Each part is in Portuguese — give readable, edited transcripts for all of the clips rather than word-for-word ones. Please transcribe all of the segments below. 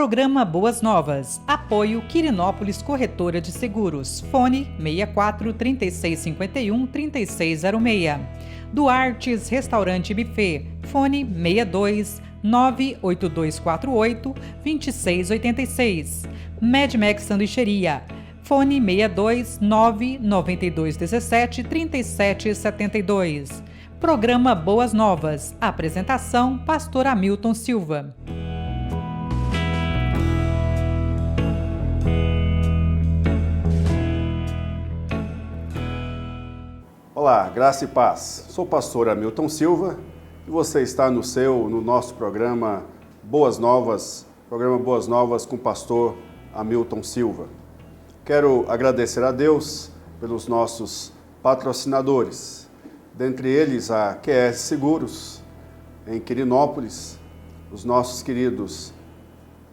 Programa Boas Novas. Apoio Quirinópolis Corretora de Seguros. Fone 64 3651 3606. Duartes Restaurante e Buffet. Fone 62 98248 2686. Medmex Sanduicheria. Fone 62 99217 3772. Programa Boas Novas. Apresentação: Pastor Hamilton Silva. Olá, graça e paz. Sou o pastor Hamilton Silva e você está no nosso programa Boas Novas, com o pastor Hamilton Silva. Quero agradecer a Deus pelos nossos patrocinadores, dentre eles a QS Seguros, em Quirinópolis, os nossos queridos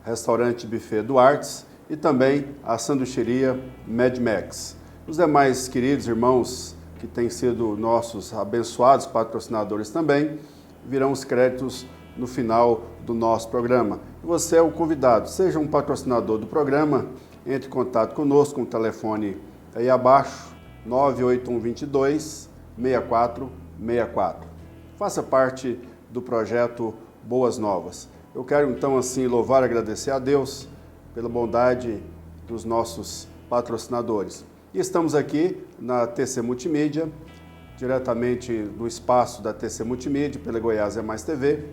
Restaurante Buffet Duartes e também a sanduicheria Medmex. Os demais queridos irmãos que têm sido nossos abençoados patrocinadores também, virão os créditos no final do nosso programa. E você é o convidado, seja um patrocinador do programa, entre em contato conosco com o telefone aí abaixo, 98122-6464. Faça parte do projeto Boas Novas. Eu quero então assim louvar e agradecer a Deus pela bondade dos nossos patrocinadores. E estamos aqui na TC Multimídia, diretamente do espaço da TC Multimídia, pela Goiás é Mais TV,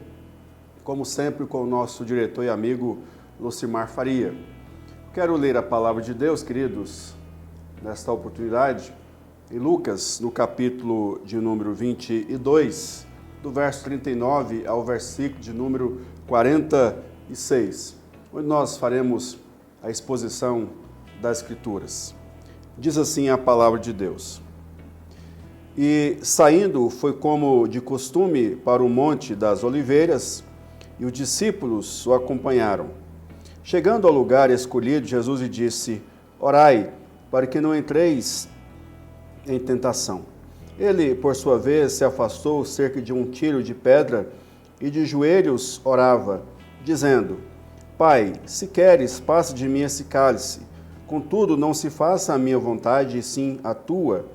como sempre com o nosso diretor e amigo Lucimar Faria. Quero ler a palavra de Deus, queridos, nesta oportunidade, em Lucas, no capítulo de número 22, do verso 39 ao versículo de número 46, onde nós faremos a exposição das Escrituras. Diz assim a palavra de Deus: E saindo foi como de costume para o Monte das Oliveiras, e os discípulos o acompanharam. Chegando ao lugar escolhido, Jesus lhe disse: Orai, para que não entreis em tentação. Ele, por sua vez, se afastou cerca de um tiro de pedra e de joelhos orava, dizendo: Pai, se queres, passe de mim esse cálice. Contudo, não se faça a minha vontade, e sim a tua.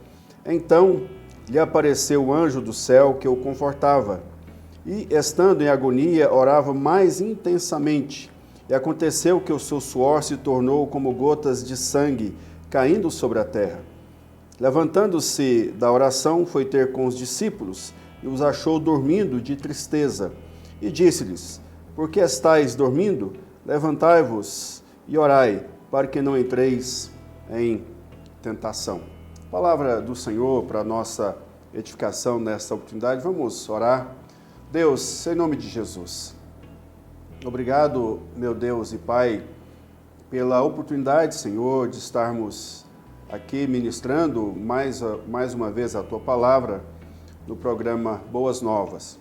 Então lhe apareceu o anjo do céu que o confortava. E, estando em agonia, orava mais intensamente. E aconteceu que o seu suor se tornou como gotas de sangue caindo sobre a terra. Levantando-se da oração, foi ter com os discípulos e os achou dormindo de tristeza. E disse-lhes: Por que estáis dormindo? Levantai-vos e orai, para que não entreis em tentação. Palavra do Senhor para a nossa edificação nesta oportunidade. Vamos orar. Deus, em nome de Jesus, obrigado, meu Deus e Pai, pela oportunidade, Senhor, de estarmos aqui ministrando mais uma vez a Tua Palavra no programa Boas Novas.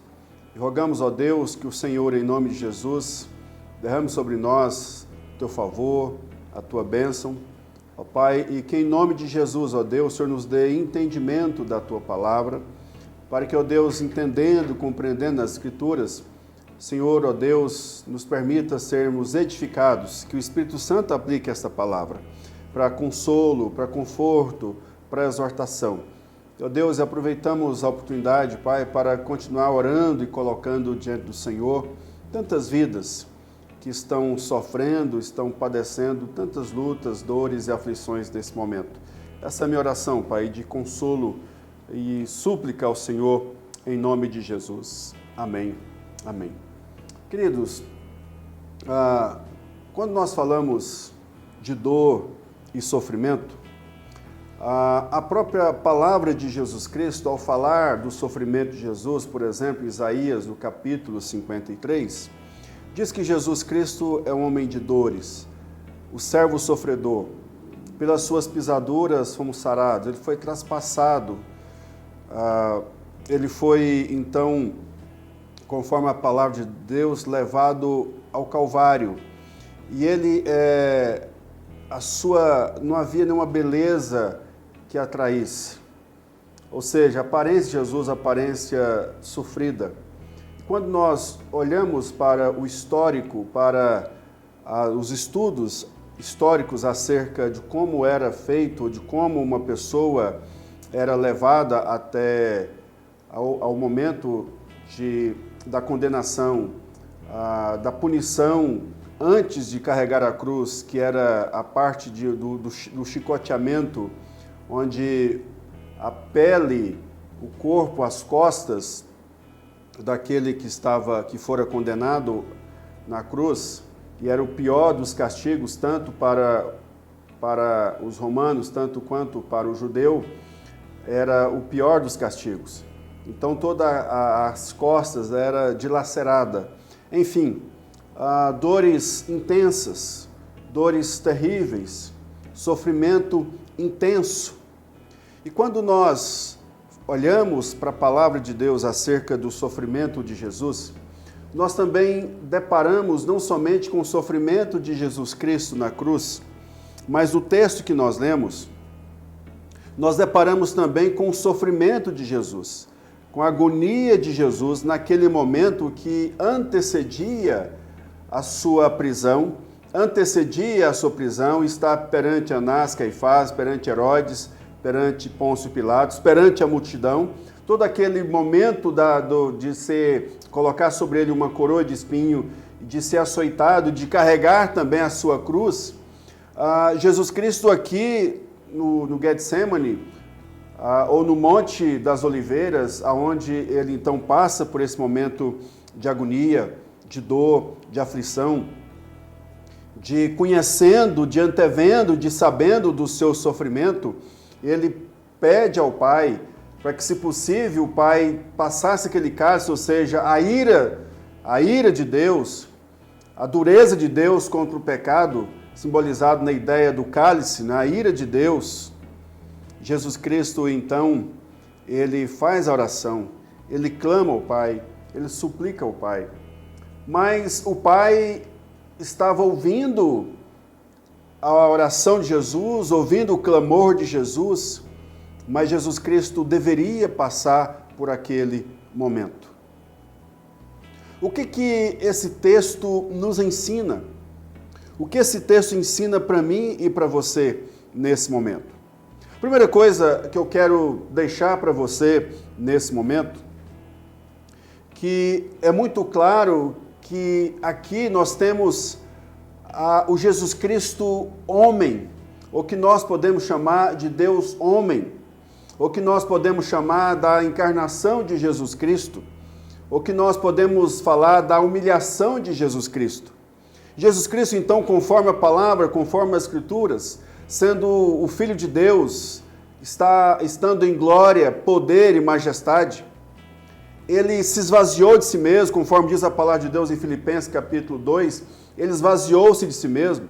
E rogamos, ó Deus, que o Senhor, em nome de Jesus, derrame sobre nós o Teu favor, a Tua bênção, ó Pai, e que em nome de Jesus, ó Deus, o Senhor nos dê entendimento da Tua Palavra, para que, ó Deus, entendendo, compreendendo as Escrituras, Senhor, ó Deus, nos permita sermos edificados, que o Espírito Santo aplique esta palavra para consolo, para conforto, para exortação. Ó Deus, aproveitamos a oportunidade, Pai, para continuar orando e colocando diante do Senhor tantas vidas que estão sofrendo, estão padecendo tantas lutas, dores e aflições nesse momento. Essa é a minha oração, Pai, de consolo e súplica ao Senhor, em nome de Jesus. Amém. Amém. Queridos, quando nós falamos de dor e sofrimento, a própria palavra de Jesus Cristo, ao falar do sofrimento de Jesus, por exemplo, Isaías, no capítulo 53, diz que Jesus Cristo é um homem de dores, o servo sofredor. Pelas suas pisaduras fomos sarados, ele foi traspassado, ele foi, então, conforme a palavra de Deus, levado ao Calvário. E ele, não havia nenhuma beleza que atraísse. Ou seja, a aparência de Jesus, a aparência sofrida. Quando nós olhamos para o histórico, para os estudos históricos acerca de como era feito, de como uma pessoa era levada até ao momento da condenação, da punição antes de carregar a cruz, que era a parte do chicoteamento, onde a pele, o corpo, as costas daquele que fora condenado na cruz, e era o pior dos castigos, tanto para os romanos, tanto quanto para o judeu, era o pior dos castigos. Então todas as costas era dilacerada. Enfim, dores intensas, dores terríveis, sofrimento intenso. E quando nós olhamos para a palavra de Deus acerca do sofrimento de Jesus, nós também deparamos não somente com o sofrimento de Jesus Cristo na cruz, mas o texto que nós lemos, nós deparamos também com o sofrimento de Jesus, com a agonia de Jesus naquele momento que antecedia a sua prisão, está perante Anás, Caifás, perante Herodes, perante Pôncio Pilatos, perante a multidão, todo aquele momento de colocar sobre ele uma coroa de espinho, de ser açoitado, de carregar também a sua cruz. Jesus Cristo aqui no Getsemane, ou no Monte das Oliveiras, aonde ele então passa por esse momento de agonia, de dor, de aflição, de conhecendo, de antevendo, de sabendo do seu sofrimento, ele pede ao Pai para que, se possível, o Pai passasse aquele cálice, ou seja, a ira de Deus, a dureza de Deus contra o pecado, simbolizado na ideia do cálice, na ira de Deus. Jesus Cristo, então, ele faz a oração, ele clama ao Pai, ele suplica ao Pai. Mas o Pai estava ouvindo a oração de Jesus, ouvindo o clamor de Jesus, mas Jesus Cristo deveria passar por aquele momento. O que esse texto nos ensina? O que esse texto ensina para mim e para você nesse momento? Primeira coisa que eu quero deixar para você nesse momento, que é muito claro que aqui nós temos o Jesus Cristo homem, ou que nós podemos chamar de Deus homem, ou que nós podemos chamar da encarnação de Jesus Cristo, ou que nós podemos falar da humilhação de Jesus Cristo. Jesus Cristo, então, conforme a palavra, conforme as Escrituras, sendo o Filho de Deus, estando em glória, poder e majestade, ele se esvaziou de si mesmo, conforme diz a palavra de Deus em Filipenses capítulo 2, ele esvaziou-se de si mesmo,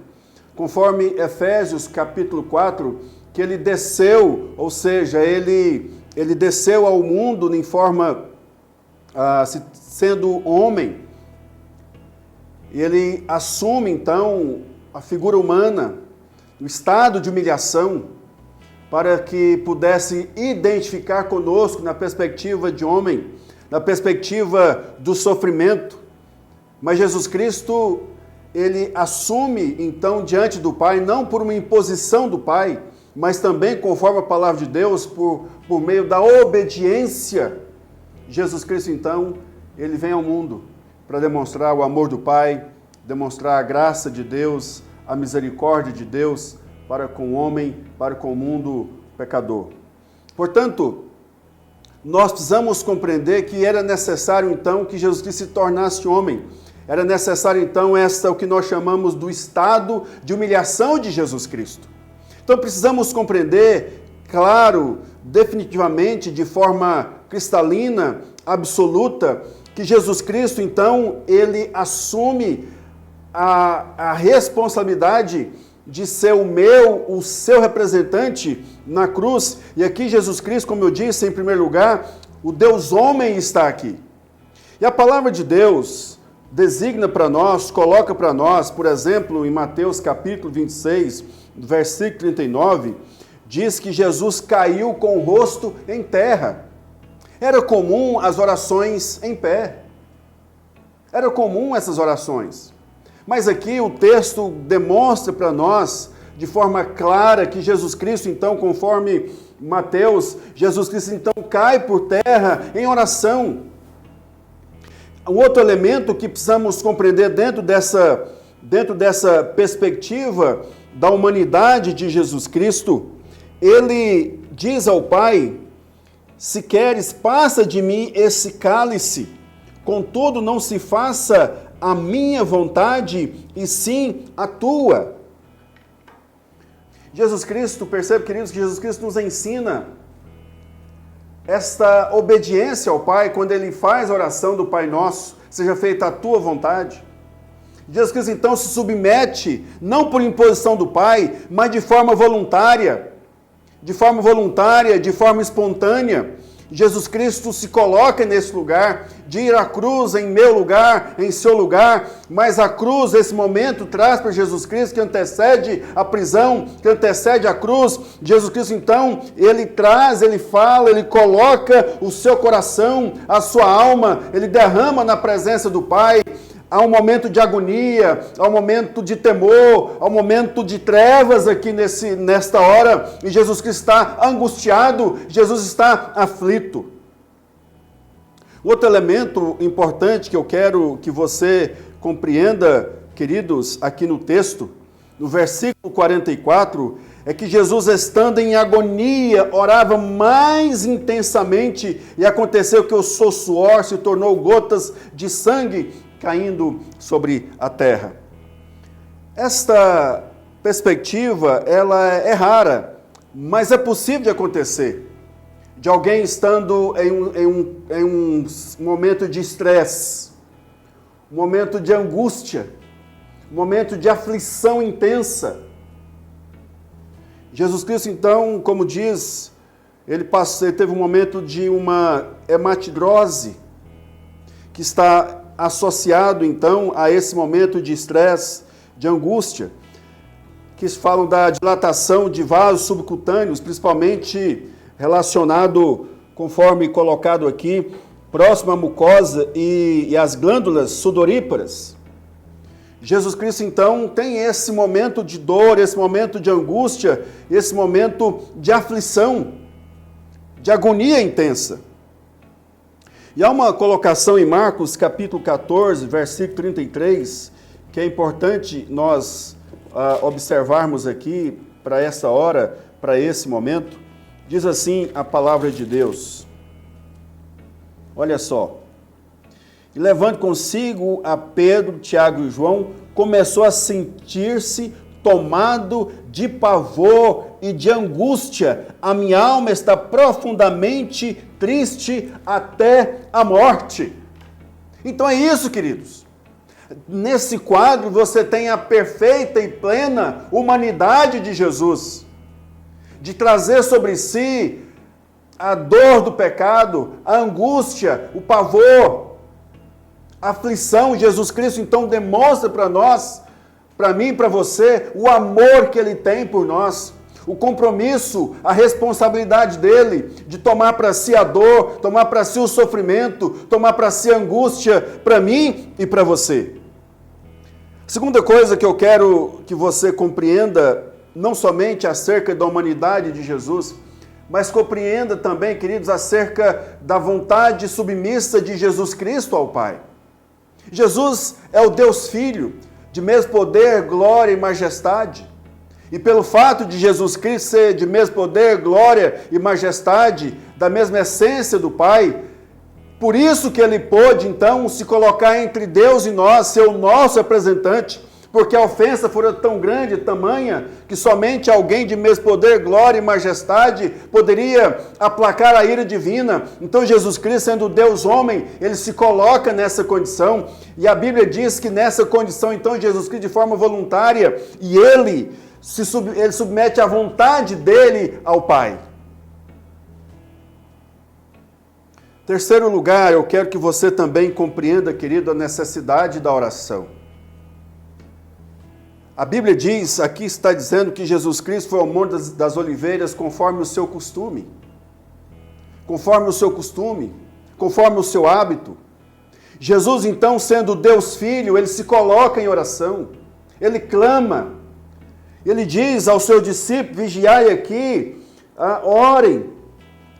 conforme Efésios capítulo 4, que ele desceu, ou seja, ele desceu ao mundo em forma, sendo homem, e ele assume então a figura humana, o estado de humilhação, para que pudesse identificar conosco na perspectiva de homem, na perspectiva do sofrimento. Mas Jesus Cristo, ele assume então diante do Pai, não por uma imposição do Pai, mas também conforme a palavra de Deus, por meio da obediência. Jesus Cristo então, ele vem ao mundo para demonstrar o amor do Pai, demonstrar a graça de Deus, a misericórdia de Deus para com o homem, para com o mundo pecador. Portanto, nós precisamos compreender que era necessário então que Jesus Cristo se tornasse homem. Era necessário então o que nós chamamos do estado de humilhação de Jesus Cristo. Então precisamos compreender, claro, definitivamente, de forma cristalina, absoluta, que Jesus Cristo então, ele assume a responsabilidade de ser o seu representante na cruz. E aqui Jesus Cristo, como eu disse, em primeiro lugar, o Deus homem está aqui. E a palavra de Deus designa para nós, coloca para nós, por exemplo, em Mateus capítulo 26, versículo 39, diz que Jesus caiu com o rosto em terra. Era comum as orações em pé. Era comum essas orações. Mas aqui o texto demonstra para nós, de forma clara, que Jesus Cristo, então, conforme Mateus, Jesus Cristo, então, cai por terra em oração. Um outro elemento que precisamos compreender dentro dessa perspectiva da humanidade de Jesus Cristo, ele diz ao Pai: se queres, passa de mim esse cálice, contudo não se faça a minha vontade, e sim a tua. Jesus Cristo, percebe, queridos, que Jesus Cristo nos ensina esta obediência ao Pai, quando Ele faz a oração do Pai Nosso, seja feita a tua vontade. Jesus Cristo, então, se submete, não por imposição do Pai, mas de forma voluntária, de forma espontânea. Jesus Cristo se coloca nesse lugar, de ir à cruz em meu lugar, em seu lugar, mas a cruz, esse momento, traz para Jesus Cristo, que antecede a prisão, que antecede a cruz. Jesus Cristo, então, ele traz, ele fala, ele coloca o seu coração, a sua alma, ele derrama na presença do Pai. Há um momento de agonia, há um momento de temor, há um momento de trevas aqui nesta hora, e Jesus Cristo está angustiado, Jesus está aflito. Outro elemento importante que eu quero que você compreenda, queridos, aqui no texto, no versículo 44, é que Jesus, estando em agonia, orava mais intensamente, e aconteceu que o seu suor se tornou gotas de sangue caindo sobre a terra. Esta perspectiva, ela é rara, mas é possível de acontecer. De alguém estando em um momento de estresse, um momento de angústia, um momento de aflição intensa. Jesus Cristo, então, como diz, ele teve um momento de uma hematidrose, que está associado, então, a esse momento de estresse, de angústia, que falam da dilatação de vasos subcutâneos, principalmente relacionado, conforme colocado aqui, próximo à mucosa e às glândulas sudoríparas. Jesus Cristo, então, tem esse momento de dor, esse momento de angústia, esse momento de aflição, de agonia intensa. E há uma colocação em Marcos, capítulo 14, versículo 33, que é importante nós observarmos aqui para essa hora, para esse momento. Diz assim a palavra de Deus. Olha só. E levando consigo a Pedro, Tiago e João, começou a sentir-se tomado de pavor e de angústia. A minha alma está profundamente triste até a morte. Então é isso, queridos. Nesse quadro você tem a perfeita e plena humanidade de Jesus, de trazer sobre si a dor do pecado, a angústia, o pavor, a aflição. Jesus Cristo então demonstra para nós, para mim e para você, o amor que Ele tem por nós, o compromisso, a responsabilidade dele de tomar para si a dor, tomar para si o sofrimento, tomar para si a angústia, para mim e para você. Segunda coisa que eu quero que você compreenda, não somente acerca da humanidade de Jesus, mas compreenda também, queridos, acerca da vontade submissa de Jesus Cristo ao Pai. Jesus é o Deus Filho, de mesmo poder, glória e majestade. E pelo fato de Jesus Cristo ser de mesmo poder, glória e majestade, da mesma essência do Pai, por isso que Ele pôde, então, se colocar entre Deus e nós, ser o nosso representante, porque a ofensa fora tão grande, tamanha, que somente alguém de mesmo poder, glória e majestade poderia aplacar a ira divina. Então Jesus Cristo, sendo Deus homem, Ele se coloca nessa condição, e a Bíblia diz que nessa condição, então, Jesus Cristo, de forma voluntária, e Ele submete a vontade dele ao Pai. Terceiro lugar, eu quero que você também compreenda, querido, a necessidade da oração. A Bíblia diz, aqui está dizendo que Jesus Cristo foi ao Monte das Oliveiras conforme o seu costume. Conforme o seu costume, conforme o seu hábito. Jesus, então, sendo Deus Filho, ele se coloca em oração, ele clama, ele diz aos seus discípulos: vigiai aqui, orem,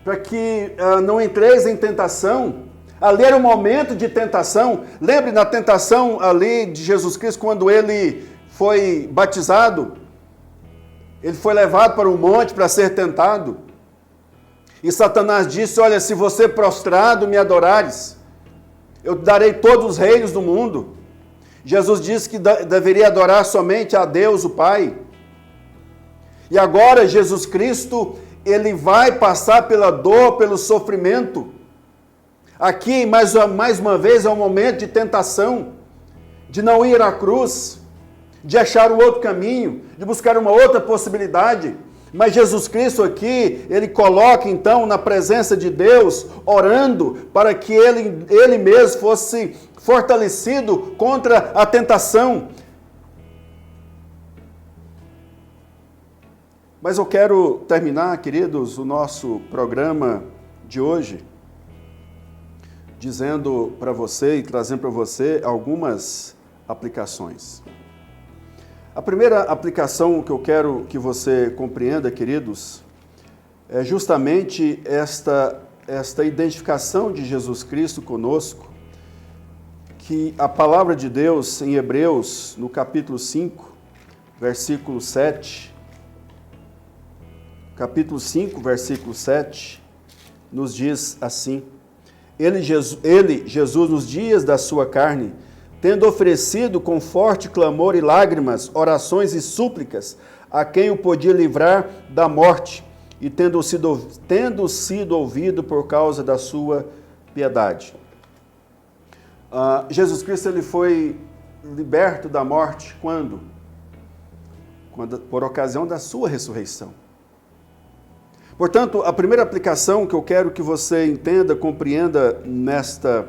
para que não entreis em tentação. Ali era um momento de tentação. Lembre na tentação ali de Jesus Cristo, quando ele foi batizado, ele foi levado para um monte para ser tentado. E Satanás disse: olha, se você prostrado me adorares, eu te darei todos os reinos do mundo. Jesus disse que deveria adorar somente a Deus, o Pai. E agora Jesus Cristo, ele vai passar pela dor, pelo sofrimento. Aqui, mais uma vez, é um momento de tentação, de não ir à cruz, de achar um outro caminho, de buscar uma outra possibilidade. Mas Jesus Cristo aqui, ele coloca então na presença de Deus, orando para que ele mesmo fosse fortalecido contra a tentação. Mas eu quero terminar, queridos, o nosso programa de hoje, dizendo para você e trazendo para você algumas aplicações. A primeira aplicação que eu quero que você compreenda, queridos, é justamente esta identificação de Jesus Cristo conosco, que a palavra de Deus em Hebreus, no capítulo 5, versículo 7, capítulo 5, versículo 7, nos diz assim: Ele, Jesus, nos dias da sua carne, tendo oferecido com forte clamor e lágrimas, orações e súplicas, a quem o podia livrar da morte, e tendo sido ouvido por causa da sua piedade. Jesus Cristo, ele foi liberto da morte quando? Por ocasião da sua ressurreição. Portanto, a primeira aplicação que eu quero que você entenda, compreenda nesta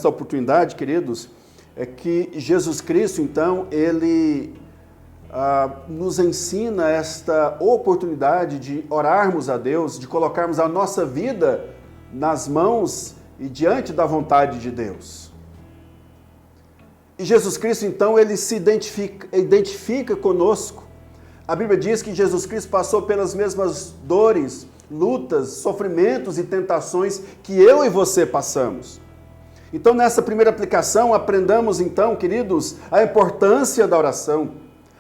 oportunidade, queridos, é que Jesus Cristo, então, ele nos ensina esta oportunidade de orarmos a Deus, de colocarmos a nossa vida nas mãos e diante da vontade de Deus. E Jesus Cristo, então, ele se identifica conosco. A Bíblia diz que Jesus Cristo passou pelas mesmas dores, lutas, sofrimentos e tentações que eu e você passamos. Então, nessa primeira aplicação, aprendamos então, queridos, a importância da oração.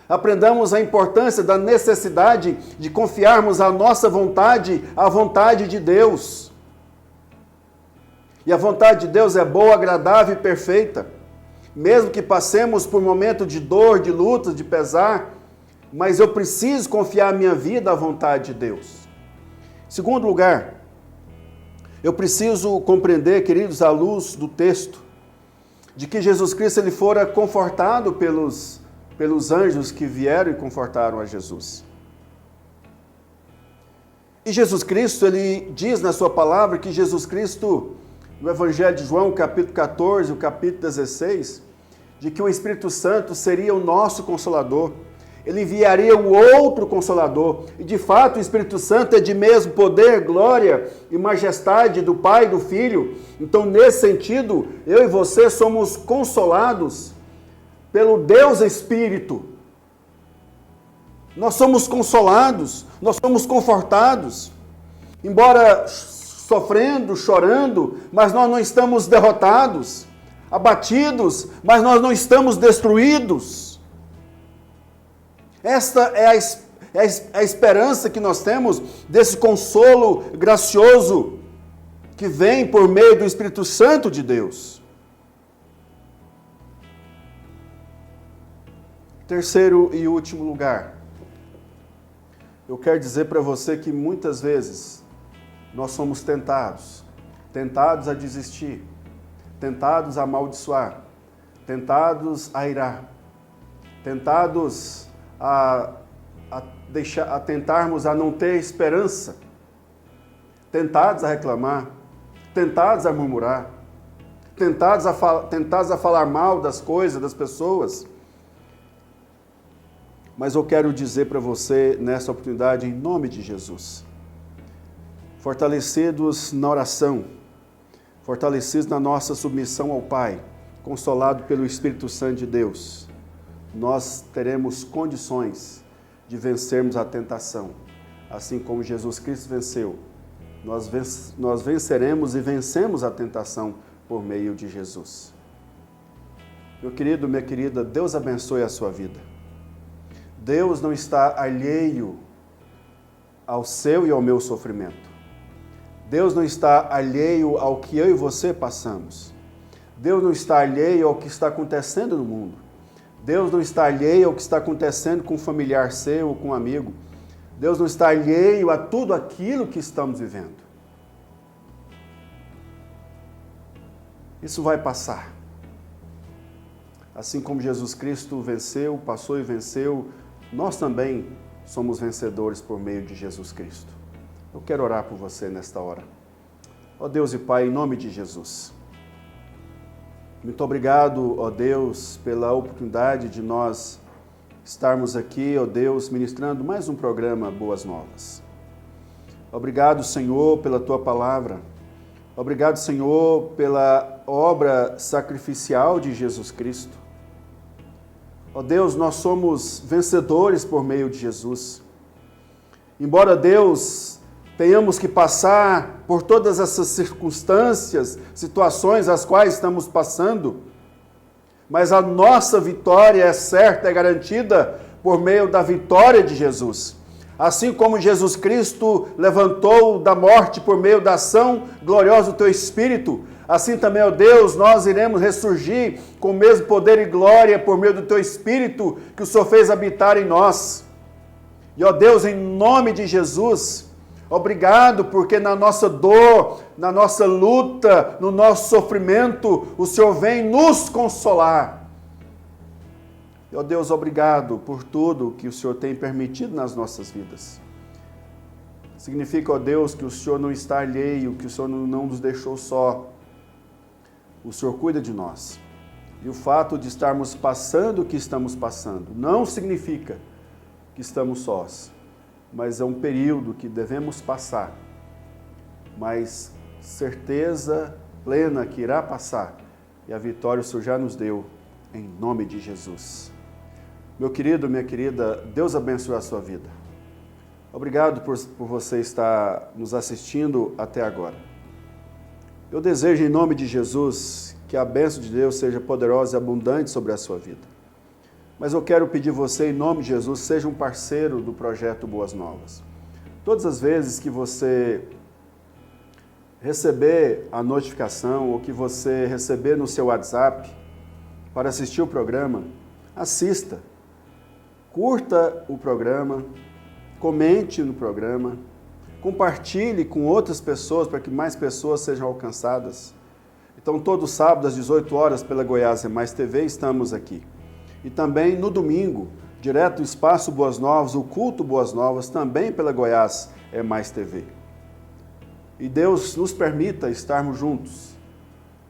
Aprendamos a importância da necessidade de confiarmos a nossa vontade à vontade de Deus. E a vontade de Deus é boa, agradável e perfeita. Mesmo que passemos por momentos de dor, de luta, de pesar, mas eu preciso confiar a minha vida à vontade de Deus. Segundo lugar, eu preciso compreender, queridos, à luz do texto, de que Jesus Cristo ele fora confortado pelos anjos que vieram e confortaram a Jesus. E Jesus Cristo, ele diz na sua palavra que Jesus Cristo, no Evangelho de João, capítulo 14, o capítulo 16, de que o Espírito Santo seria o nosso Consolador. Ele enviaria um outro Consolador. E de fato o Espírito Santo é de mesmo poder, glória e majestade do Pai e do Filho. Então, nesse sentido, eu e você somos consolados pelo Deus Espírito. Nós somos consolados, nós somos confortados. Embora sofrendo, chorando, mas nós não estamos derrotados, abatidos, mas nós não estamos destruídos. Esta é a esperança que nós temos desse consolo gracioso que vem por meio do Espírito Santo de Deus. Terceiro e último lugar, eu quero dizer para você que muitas vezes nós somos tentados a desistir, tentados a amaldiçoar, tentados a irar, tentados a tentarmos a não ter esperança, tentados a reclamar, tentados a murmurar, tentados a falar mal das coisas, das pessoas. Mas eu quero dizer para você, nessa oportunidade, em nome de Jesus, fortalecidos na oração, fortalecidos na nossa submissão ao Pai, consolado pelo Espírito Santo de Deus, nós teremos condições de vencermos a tentação. Assim como Jesus Cristo venceu, nós venceremos e vencemos a tentação por meio de Jesus. Meu querido, minha querida, Deus abençoe a sua vida. Deus não está alheio ao seu e ao meu sofrimento. Deus não está alheio ao que eu e você passamos. Deus não está alheio ao que está acontecendo no mundo. Deus não está alheio ao que está acontecendo com um familiar seu ou com um amigo. Deus não está alheio a tudo aquilo que estamos vivendo. Isso vai passar. Assim como Jesus Cristo venceu, passou e venceu, nós também somos vencedores por meio de Jesus Cristo. Eu quero orar por você nesta hora. Ó Deus e Pai, em nome de Jesus. Muito obrigado, ó Deus, pela oportunidade de nós estarmos aqui, ó Deus, ministrando mais um programa Boas Novas. Obrigado, Senhor, pela Tua palavra. Obrigado, Senhor, pela obra sacrificial de Jesus Cristo. Ó Deus, nós somos vencedores por meio de Jesus. Embora, Deus, tenhamos que passar por todas essas circunstâncias, situações as quais estamos passando, mas a nossa vitória é certa, é garantida por meio da vitória de Jesus. Assim como Jesus Cristo levantou da morte por meio da ação gloriosa do Teu Espírito, assim também, ó Deus, nós iremos ressurgir com o mesmo poder e glória por meio do Teu Espírito que o Senhor fez habitar em nós. E, ó Deus, em nome de Jesus, obrigado, porque na nossa dor, na nossa luta, no nosso sofrimento, o Senhor vem nos consolar. E, ó Deus, obrigado por tudo que o Senhor tem permitido nas nossas vidas. Significa, ó Deus, que o Senhor não está alheio, que o Senhor não nos deixou só. O Senhor cuida de nós. E o fato de estarmos passando o que estamos passando não significa que estamos sós, mas é um período que devemos passar, mas certeza plena que irá passar, e a vitória o Senhor já nos deu, em nome de Jesus. Meu querido, minha querida, Deus abençoe a sua vida. Obrigado por você estar nos assistindo até agora. Eu desejo, em nome de Jesus, que a bênção de Deus seja poderosa e abundante sobre a sua vida. Mas eu quero pedir você, em nome de Jesus, seja um parceiro do projeto Boas Novas. Todas as vezes que você receber a notificação ou que você receber no seu WhatsApp para assistir o programa, assista, curta o programa, comente no programa, compartilhe com outras pessoas para que mais pessoas sejam alcançadas. Então, todo sábado às 18 horas pela Goiás Mais TV estamos aqui. E também no domingo, direto do Espaço Boas Novas, o Culto Boas Novas, também pela Goiás Mais TV. E Deus nos permita estarmos juntos.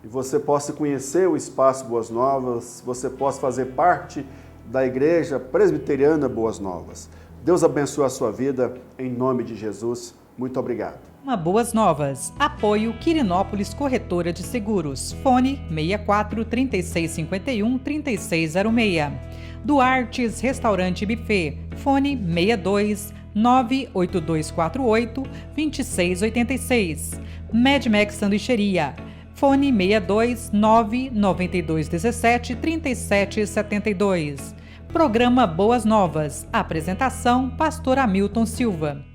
E você possa conhecer o Espaço Boas Novas, você possa fazer parte da Igreja Presbiteriana Boas Novas. Deus abençoe a sua vida, em nome de Jesus. Muito obrigado. Uma Boas Novas. Apoio Quirinópolis Corretora de Seguros. Fone 64 3651 3606. Duartes Restaurante Buffet. Fone 62 98248 2686. Medmex Sanduicheria. Fone 62 99217 3772. Programa Boas Novas. Apresentação: Pastor Hamilton Silva.